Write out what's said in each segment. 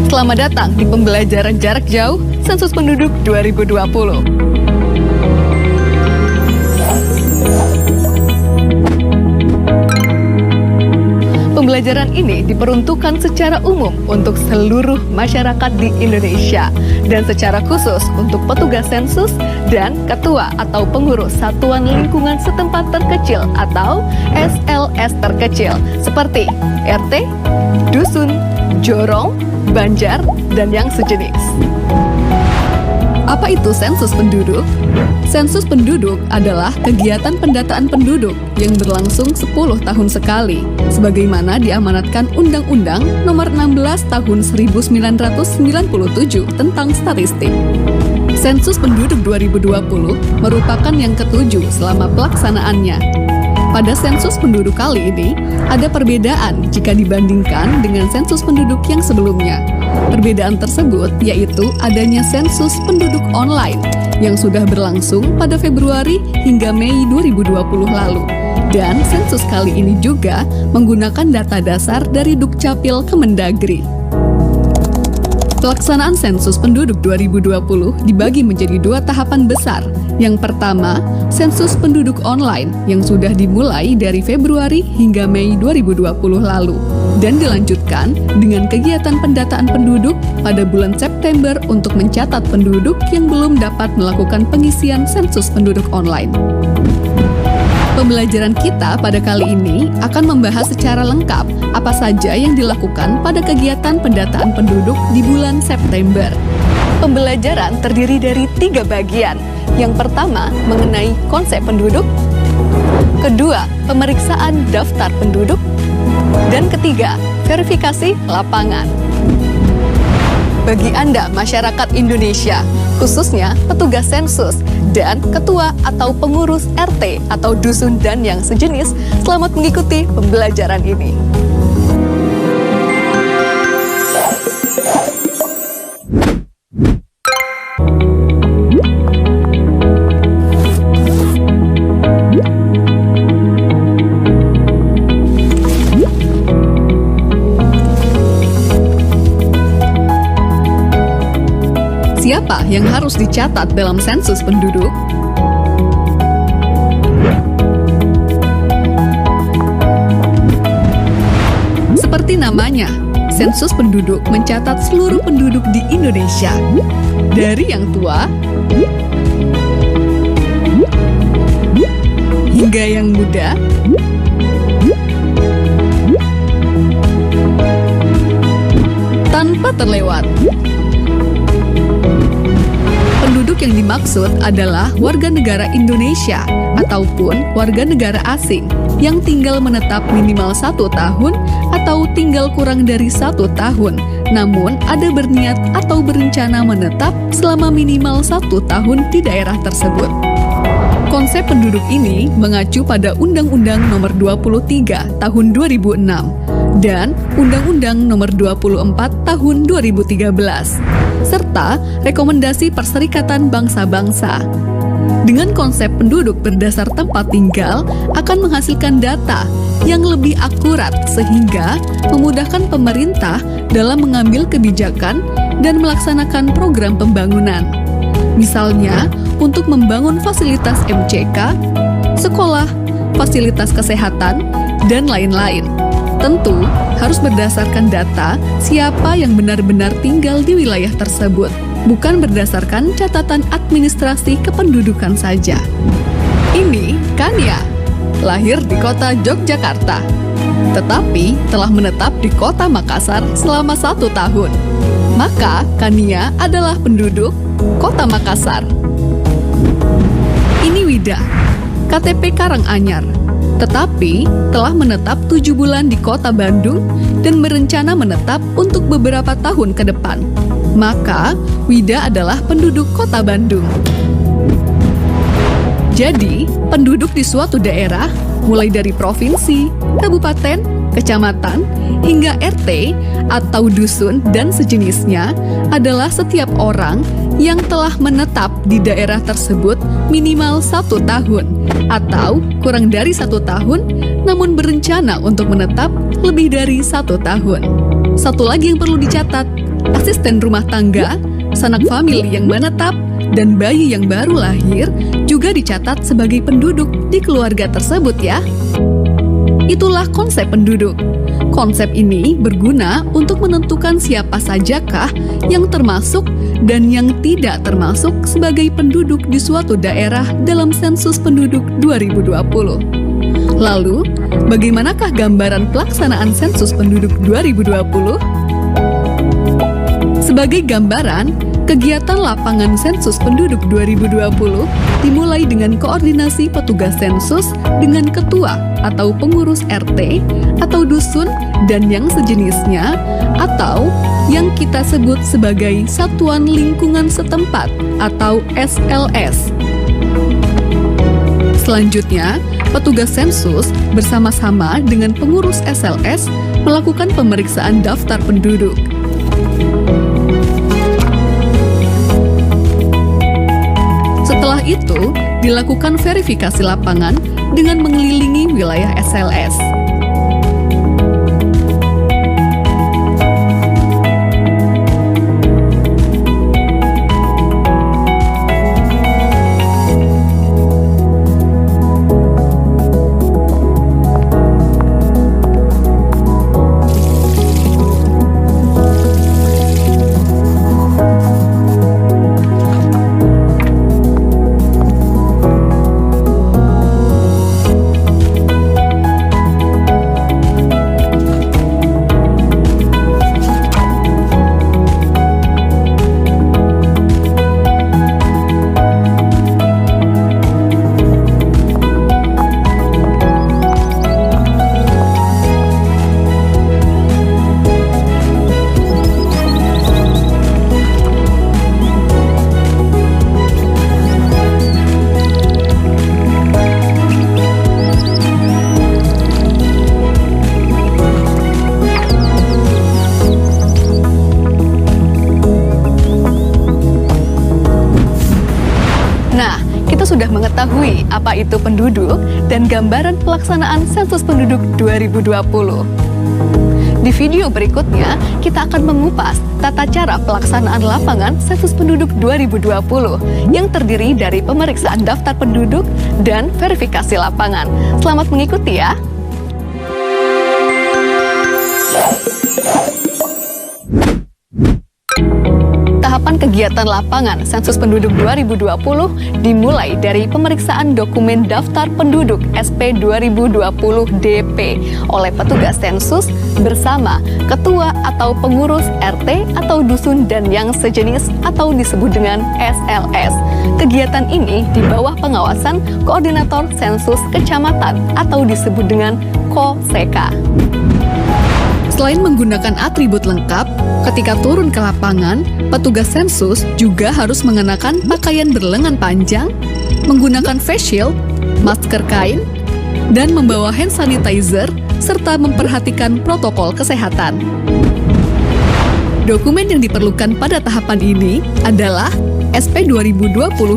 Selamat datang di pembelajaran jarak jauh Sensus Penduduk 2020. Pembelajaran ini diperuntukkan secara umum untuk seluruh masyarakat di Indonesia dan secara khusus untuk petugas sensus dan ketua atau pengurus satuan lingkungan setempat terkecil atau SLS terkecil seperti RT, dusun, jorong, banjar, dan yang sejenis. Apa itu sensus penduduk? Sensus penduduk adalah kegiatan pendataan penduduk yang berlangsung 10 tahun sekali, sebagaimana diamanatkan Undang-Undang Nomor 16 Tahun 1997 tentang statistik. Sensus penduduk 2020 merupakan yang ketujuh selama pelaksanaannya. Pada sensus penduduk kali ini, ada perbedaan jika dibandingkan dengan sensus penduduk yang sebelumnya. Perbedaan tersebut yaitu adanya sensus penduduk online yang sudah berlangsung pada Februari hingga Mei 2020 lalu. Dan sensus kali ini juga menggunakan data dasar dari Dukcapil Kemendagri. Pelaksanaan sensus penduduk 2020 dibagi menjadi dua tahapan besar. Yang pertama, sensus penduduk online yang sudah dimulai dari Februari hingga Mei 2020 lalu dan dilanjutkan dengan kegiatan pendataan penduduk pada bulan September untuk mencatat penduduk yang belum dapat melakukan pengisian sensus penduduk online. Pembelajaran kita pada kali ini akan membahas secara lengkap apa saja yang dilakukan pada kegiatan pendataan penduduk di bulan September. Pembelajaran terdiri dari 3 bagian. Yang pertama, mengenai konsep penduduk. Kedua, pemeriksaan daftar penduduk. Dan ketiga, verifikasi lapangan. Bagi Anda masyarakat Indonesia, khususnya petugas sensus dan ketua atau pengurus RT atau dusun dan yang sejenis, selamat mengikuti pembelajaran ini. Siapa yang harus dicatat dalam sensus penduduk? Seperti namanya, sensus penduduk mencatat seluruh penduduk di Indonesia, dari yang tua hingga yang muda, tanpa terlewat. Penduduk yang dimaksud adalah warga negara Indonesia ataupun warga negara asing yang tinggal menetap minimal 1 tahun atau tinggal kurang dari 1 tahun, namun ada berniat atau berencana menetap selama minimal 1 tahun di daerah tersebut. Konsep penduduk ini mengacu pada Undang-Undang Nomor 23 Tahun 2006 dan Undang-Undang Nomor 24 Tahun 2013 serta Rekomendasi Perserikatan Bangsa-Bangsa. Dengan konsep penduduk berdasar tempat tinggal akan menghasilkan data yang lebih akurat sehingga memudahkan pemerintah dalam mengambil kebijakan dan melaksanakan program pembangunan. Misalnya, untuk membangun fasilitas MCK, sekolah, fasilitas kesehatan, dan lain-lain. Tentu harus berdasarkan data siapa yang benar-benar tinggal di wilayah tersebut, bukan berdasarkan catatan administrasi kependudukan saja. Ini Kania, lahir di kota Yogyakarta, tetapi telah menetap di kota Makassar selama 1 tahun. Maka Kania adalah penduduk kota Makassar. Ini Wida, KTP Karanganyar, tetapi telah menetap 7 bulan di kota Bandung dan berencana menetap untuk beberapa tahun ke depan. Maka, Wida adalah penduduk kota Bandung. Jadi, penduduk di suatu daerah, mulai dari provinsi, kabupaten, kecamatan, hingga RT atau dusun dan sejenisnya adalah setiap orang yang telah menetap di daerah tersebut minimal 1 tahun atau kurang dari 1 tahun namun berencana untuk menetap lebih dari 1 tahun. Satu lagi yang perlu dicatat, asisten rumah tangga, sanak famili yang menetap, dan bayi yang baru lahir juga dicatat sebagai penduduk di keluarga tersebut ya. Itulah konsep penduduk. Konsep ini berguna untuk menentukan siapa sajakah yang termasuk dan yang tidak termasuk sebagai penduduk di suatu daerah dalam sensus penduduk 2020. Lalu, bagaimanakah gambaran pelaksanaan sensus penduduk 2020? Sebagai gambaran, kegiatan lapangan sensus penduduk 2020 dimulai dengan koordinasi petugas sensus dengan ketua atau pengurus RT atau dusun dan yang sejenisnya atau yang kita sebut sebagai Satuan Lingkungan Setempat atau SLS. Selanjutnya, petugas sensus bersama-sama dengan pengurus SLS melakukan pemeriksaan daftar penduduk. Setelah itu, dilakukan verifikasi lapangan dengan mengelilingi wilayah SLS. Sudah mengetahui apa itu penduduk dan gambaran pelaksanaan sensus penduduk 2020. Di video berikutnya, kita akan mengupas tata cara pelaksanaan lapangan sensus penduduk 2020 yang terdiri dari pemeriksaan daftar penduduk dan verifikasi lapangan. Selamat mengikuti ya! Tahapan kegiatan lapangan sensus penduduk 2020 dimulai dari pemeriksaan dokumen daftar penduduk SP 2020 DP oleh petugas sensus bersama ketua atau pengurus RT atau dusun dan yang sejenis atau disebut dengan SLS. Kegiatan ini di bawah pengawasan koordinator sensus kecamatan atau disebut dengan KOSEKA. Selain menggunakan atribut lengkap, ketika turun ke lapangan, petugas sensus juga harus mengenakan pakaian berlengan panjang, menggunakan face shield, masker kain, dan membawa hand sanitizer, serta memperhatikan protokol kesehatan. Dokumen yang diperlukan pada tahapan ini adalah SP 2020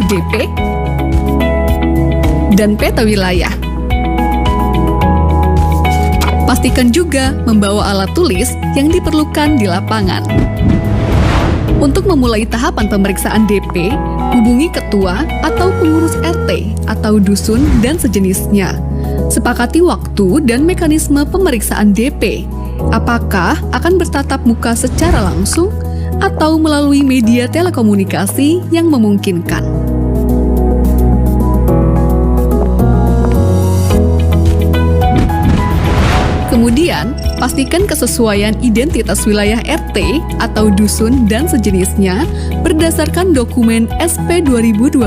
DP dan peta wilayah. Pastikan juga membawa alat tulis yang diperlukan di lapangan. Untuk memulai tahapan pemeriksaan DP, hubungi ketua atau pengurus RT atau dusun dan sejenisnya. Sepakati waktu dan mekanisme pemeriksaan DP. Apakah akan bertatap muka secara langsung atau melalui media telekomunikasi yang memungkinkan. Kemudian, pastikan kesesuaian identitas wilayah RT atau dusun dan sejenisnya berdasarkan dokumen SP 2020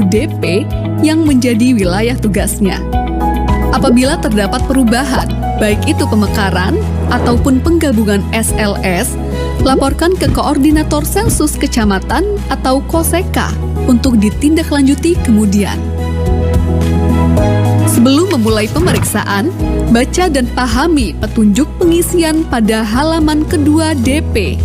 DP yang menjadi wilayah tugasnya. Apabila terdapat perubahan, baik itu pemekaran ataupun penggabungan SLS, laporkan ke Koordinator Sensus Kecamatan atau KOSEKA untuk ditindaklanjuti kemudian. Sebelum memulai pemeriksaan, baca dan pahami petunjuk pengisian pada halaman kedua DP.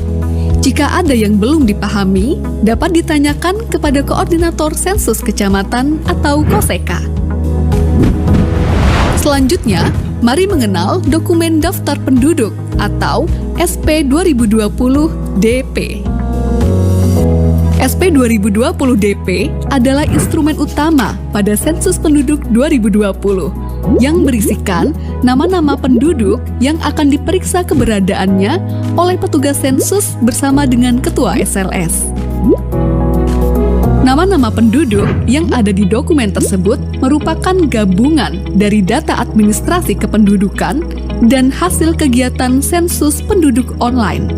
Jika ada yang belum dipahami, dapat ditanyakan kepada Koordinator Sensus Kecamatan atau KOSEKA. Selanjutnya, mari mengenal dokumen daftar penduduk atau SP 2020 DP. SP 2020 DP adalah instrumen utama pada sensus penduduk 2020 yang berisikan nama-nama penduduk yang akan diperiksa keberadaannya oleh petugas sensus bersama dengan ketua SLS. Nama-nama penduduk yang ada di dokumen tersebut merupakan gabungan dari data administrasi kependudukan dan hasil kegiatan sensus penduduk online.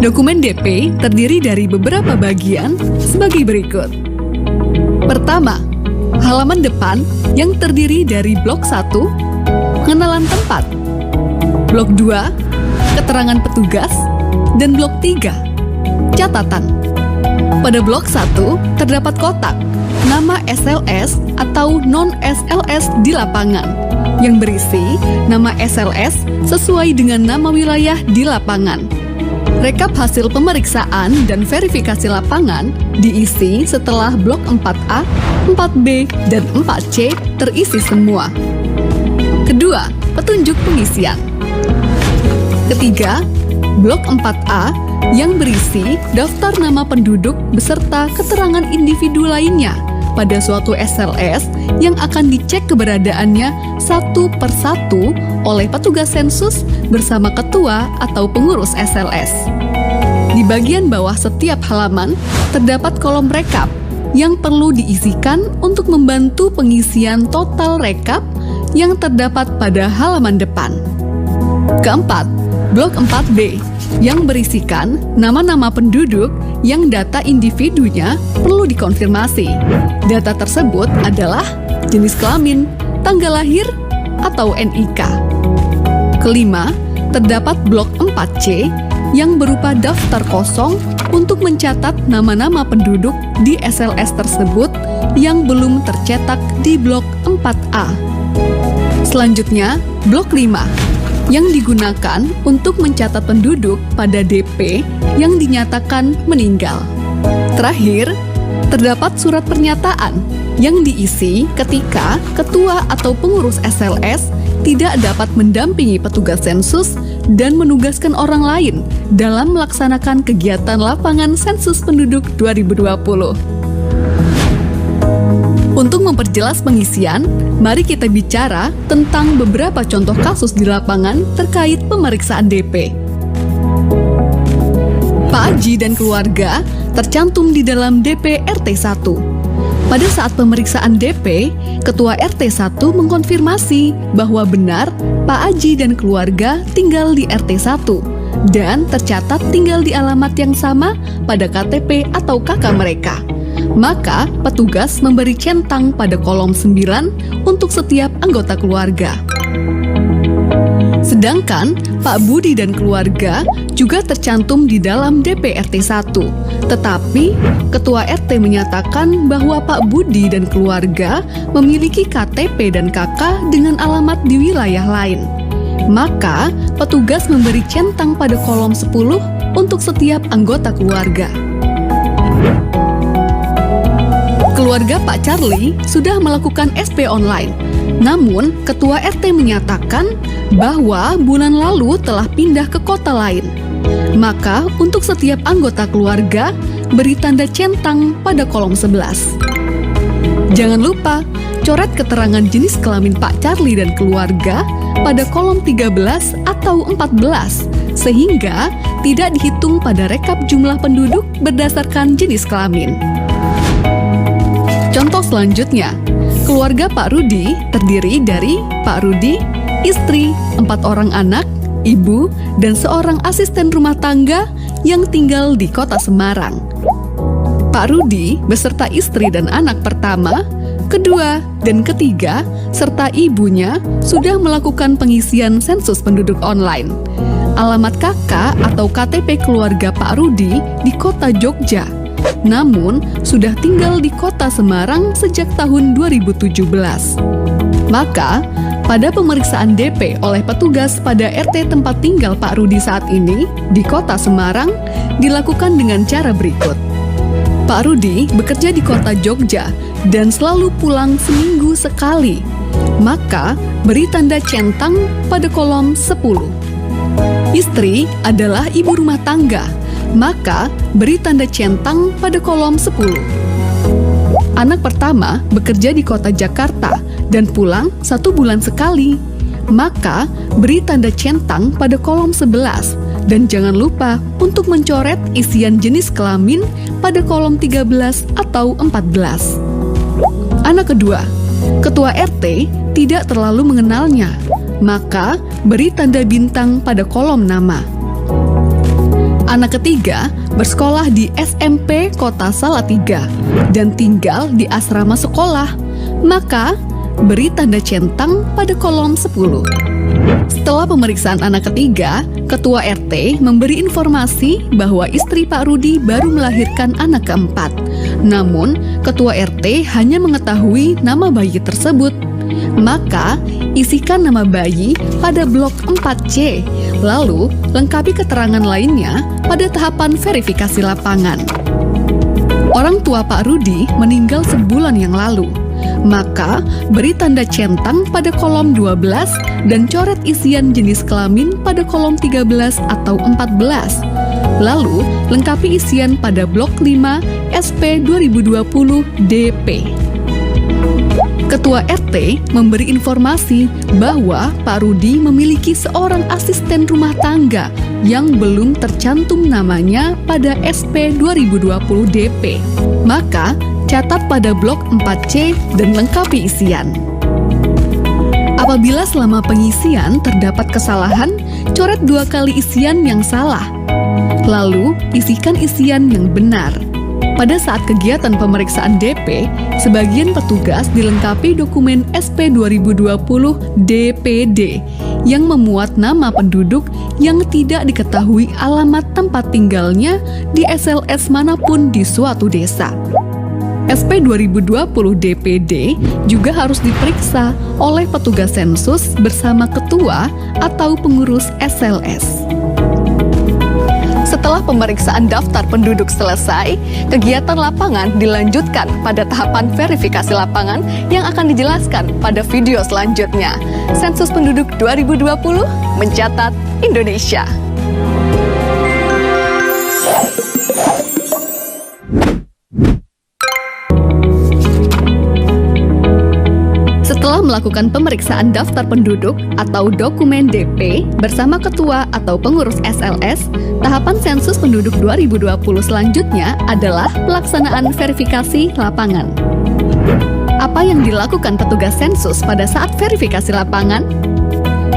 Dokumen DP terdiri dari beberapa bagian sebagai berikut. Pertama, halaman depan yang terdiri dari blok 1, pengenalan tempat, blok 2, keterangan petugas, dan blok 3, catatan. Pada blok 1 terdapat kotak nama SLS atau non-SLS di lapangan yang berisi nama SLS sesuai dengan nama wilayah di lapangan. Rekap hasil pemeriksaan dan verifikasi lapangan diisi setelah blok 4A, 4B, dan 4C terisi semua. Kedua, petunjuk pengisian. Ketiga, blok 4A yang berisi daftar nama penduduk beserta keterangan individu lainnya pada suatu SLS yang akan dicek keberadaannya satu persatu oleh petugas sensus bersama ketua atau pengurus SLS. Di bagian bawah setiap halaman terdapat kolom rekap yang perlu diisikan untuk membantu pengisian total rekap yang terdapat pada halaman depan. Keempat, blok 4B yang berisikan nama-nama penduduk yang data individunya perlu dikonfirmasi. Data tersebut adalah jenis kelamin, tanggal lahir, atau NIK. Kelima, terdapat blok 4C yang berupa daftar kosong untuk mencatat nama-nama penduduk di SLS tersebut yang belum tercetak di blok 4A. Selanjutnya, blok 5 yang digunakan untuk mencatat penduduk pada DP yang dinyatakan meninggal. Terakhir, terdapat surat pernyataan yang diisi ketika ketua atau pengurus SLS tidak dapat mendampingi petugas sensus dan menugaskan orang lain dalam melaksanakan kegiatan lapangan sensus penduduk 2020. Untuk memperjelas pengisian, mari kita bicara tentang beberapa contoh kasus di lapangan terkait pemeriksaan DP. Pak Aji dan keluarga tercantum di dalam DP RT 1. Pada saat pemeriksaan DP, Ketua RT 1 mengkonfirmasi bahwa benar Pak Aji dan keluarga tinggal di RT 1 dan tercatat tinggal di alamat yang sama pada KTP atau KK mereka. Maka, petugas memberi centang pada kolom 9 untuk setiap anggota keluarga. Sedangkan Pak Budi dan keluarga juga tercantum di dalam DP RT 1. Tetapi, Ketua RT menyatakan bahwa Pak Budi dan keluarga memiliki KTP dan KK dengan alamat di wilayah lain. Maka, petugas memberi centang pada kolom 10 untuk setiap anggota keluarga. Keluarga Pak Charlie sudah melakukan SP online. Namun, Ketua RT menyatakan bahwa bulan lalu telah pindah ke kota lain. Maka, untuk setiap anggota keluarga, beri tanda centang pada kolom 11. Jangan lupa, coret keterangan jenis kelamin Pak Charlie dan keluarga pada kolom 13 atau 14, sehingga tidak dihitung pada rekap jumlah penduduk berdasarkan jenis kelamin. Contoh selanjutnya, keluarga Pak Rudi terdiri dari Pak Rudi, istri, 4 orang anak, ibu, dan seorang asisten rumah tangga yang tinggal di kota Semarang. Pak Rudi beserta istri dan anak pertama, kedua, dan ketiga, serta ibunya sudah melakukan pengisian sensus penduduk online. Alamat KK atau KTP keluarga Pak Rudi di kota Jogja. Namun, sudah tinggal di kota Semarang sejak tahun 2017. Maka, pada pemeriksaan DP oleh petugas pada RT tempat tinggal Pak Rudi saat ini di kota Semarang dilakukan dengan cara berikut. Pak Rudi bekerja di kota Jogja dan selalu pulang seminggu sekali. Maka, beri tanda centang pada kolom 10. Istri adalah ibu rumah tangga, maka beri tanda centang pada kolom 10. Anak pertama bekerja di kota Jakarta dan pulang 1 bulan sekali, maka beri tanda centang pada kolom 11 dan jangan lupa untuk mencoret isian jenis kelamin pada kolom 13 atau 14. Anak kedua, ketua RT tidak terlalu mengenalnya, maka beri tanda bintang pada kolom nama. Anak ketiga bersekolah di SMP Kota Salatiga dan tinggal di asrama sekolah, maka beri tanda centang pada kolom 10. Setelah pemeriksaan anak ketiga, ketua RT memberi informasi bahwa istri Pak Rudi baru melahirkan anak keempat. Namun, ketua RT hanya mengetahui nama bayi tersebut. Maka, isikan nama bayi pada blok 4C, lalu lengkapi keterangan lainnya pada tahapan verifikasi lapangan. Orang tua Pak Rudi meninggal sebulan yang lalu, maka beri tanda centang pada kolom 12 dan coret isian jenis kelamin pada kolom 13 atau 14. Lalu, lengkapi isian pada blok 5 SP 2020 DP. Ketua RT memberi informasi bahwa Pak Rudi memiliki seorang asisten rumah tangga yang belum tercantum namanya pada SP 2020 DP. Maka, catat pada blok 4C dan lengkapi isian. Apabila selama pengisian terdapat kesalahan, coret 2 kali isian yang salah. Lalu, isikan isian yang benar. Pada saat kegiatan pemeriksaan DP, sebagian petugas dilengkapi dokumen SP 2020 DPD yang memuat nama penduduk yang tidak diketahui alamat tempat tinggalnya di SLS manapun di suatu desa. SP 2020 DPD juga harus diperiksa oleh petugas sensus bersama ketua atau pengurus SLS. Setelah pemeriksaan daftar penduduk selesai, kegiatan lapangan dilanjutkan pada tahapan verifikasi lapangan yang akan dijelaskan pada video selanjutnya. Sensus Penduduk 2020 mencatat Indonesia. Setelah melakukan pemeriksaan daftar penduduk atau dokumen DP bersama ketua atau pengurus SLS, tahapan sensus penduduk 2020 selanjutnya adalah pelaksanaan verifikasi lapangan. Apa yang dilakukan petugas sensus pada saat verifikasi lapangan?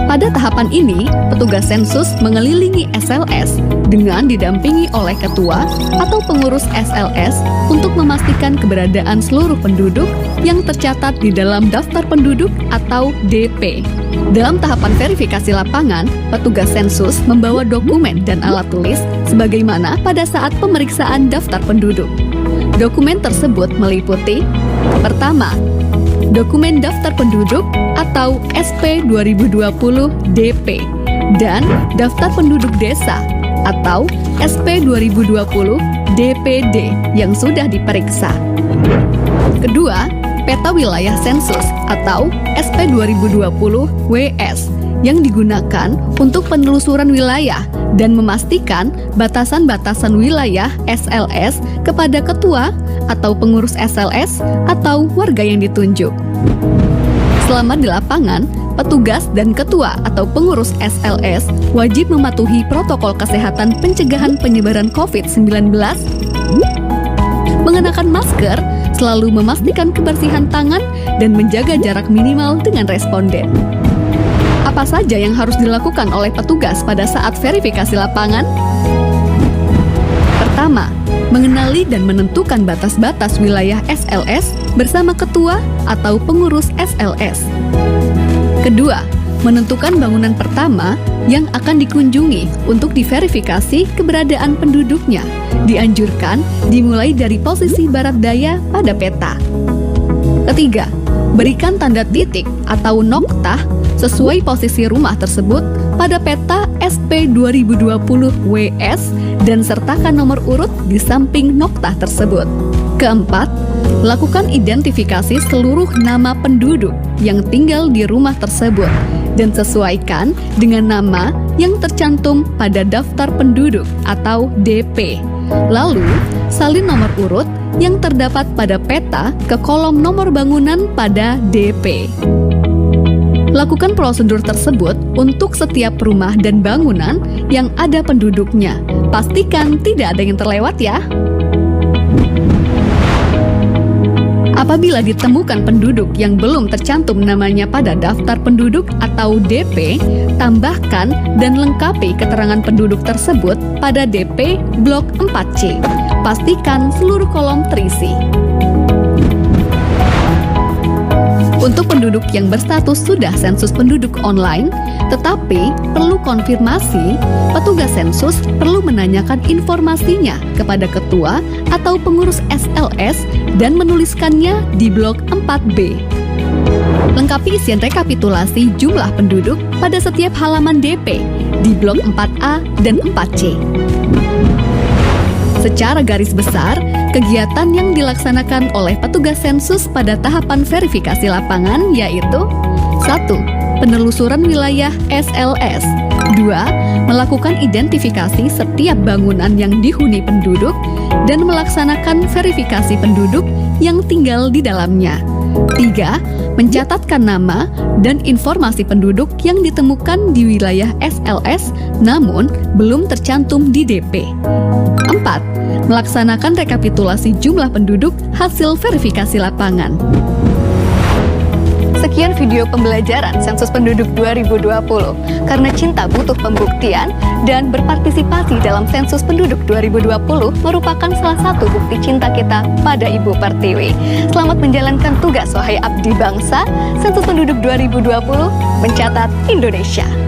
Pada tahapan ini, petugas sensus mengelilingi SLS dengan didampingi oleh ketua atau pengurus SLS untuk memastikan keberadaan seluruh penduduk yang tercatat di dalam daftar penduduk atau DP. Dalam tahapan verifikasi lapangan, petugas sensus membawa dokumen dan alat tulis sebagaimana pada saat pemeriksaan daftar penduduk. Dokumen tersebut meliputi: pertama, dokumen daftar penduduk atau SP 2020 DP dan daftar penduduk desa atau SP 2020 DPD yang sudah diperiksa. Kedua, peta wilayah sensus atau SP 2020 WS yang digunakan untuk penelusuran wilayah dan memastikan batasan-batasan wilayah SLS kepada ketua atau pengurus SLS atau warga yang ditunjuk. Selama di lapangan, petugas dan ketua atau pengurus SLS wajib mematuhi protokol kesehatan pencegahan penyebaran COVID-19, mengenakan masker, selalu memastikan kebersihan tangan, dan menjaga jarak minimal dengan responden. Apa saja yang harus dilakukan oleh petugas pada saat verifikasi lapangan? Pertama, mengenali dan menentukan batas-batas wilayah SLS bersama ketua atau pengurus SLS. Kedua, menentukan bangunan pertama yang akan dikunjungi untuk diverifikasi keberadaan penduduknya. Dianjurkan dimulai dari posisi barat daya pada peta. Ketiga, berikan tanda titik atau noktah sesuai posisi rumah tersebut pada peta SP 2020 WS dan sertakan nomor urut di samping noktah tersebut. Keempat, lakukan identifikasi seluruh nama penduduk yang tinggal di rumah tersebut dan sesuaikan dengan nama yang tercantum pada daftar penduduk atau DP. Lalu, salin nomor urut yang terdapat pada peta ke kolom nomor bangunan pada DP. Lakukan prosedur tersebut untuk setiap rumah dan bangunan yang ada penduduknya. Pastikan tidak ada yang terlewat ya. Apabila ditemukan penduduk yang belum tercantum namanya pada daftar penduduk atau DP, tambahkan dan lengkapi keterangan penduduk tersebut pada DP Blok 4C. Pastikan seluruh kolom terisi. Untuk penduduk yang berstatus sudah sensus penduduk online, tetapi perlu konfirmasi, petugas sensus perlu menanyakan informasinya kepada ketua atau pengurus SLS dan menuliskannya di blok 4B. Lengkapi isian rekapitulasi jumlah penduduk pada setiap halaman DP di blok 4A dan 4C. Secara garis besar, kegiatan yang dilaksanakan oleh petugas sensus pada tahapan verifikasi lapangan yaitu 1. Penelusuran wilayah SLS. 2. Melakukan identifikasi setiap bangunan yang dihuni penduduk dan melaksanakan verifikasi penduduk yang tinggal di dalamnya. 3. Mencatatkan nama dan informasi penduduk yang ditemukan di wilayah SLS namun belum tercantum di DP. 4. Melaksanakan rekapitulasi jumlah penduduk hasil verifikasi lapangan. Sekian video pembelajaran Sensus Penduduk 2020. Karena cinta butuh pembuktian dan berpartisipasi dalam Sensus Penduduk 2020 merupakan salah satu bukti cinta kita pada Ibu Pertiwi. Selamat menjalankan tugas wahai abdi bangsa. Sensus Penduduk 2020 mencatat Indonesia.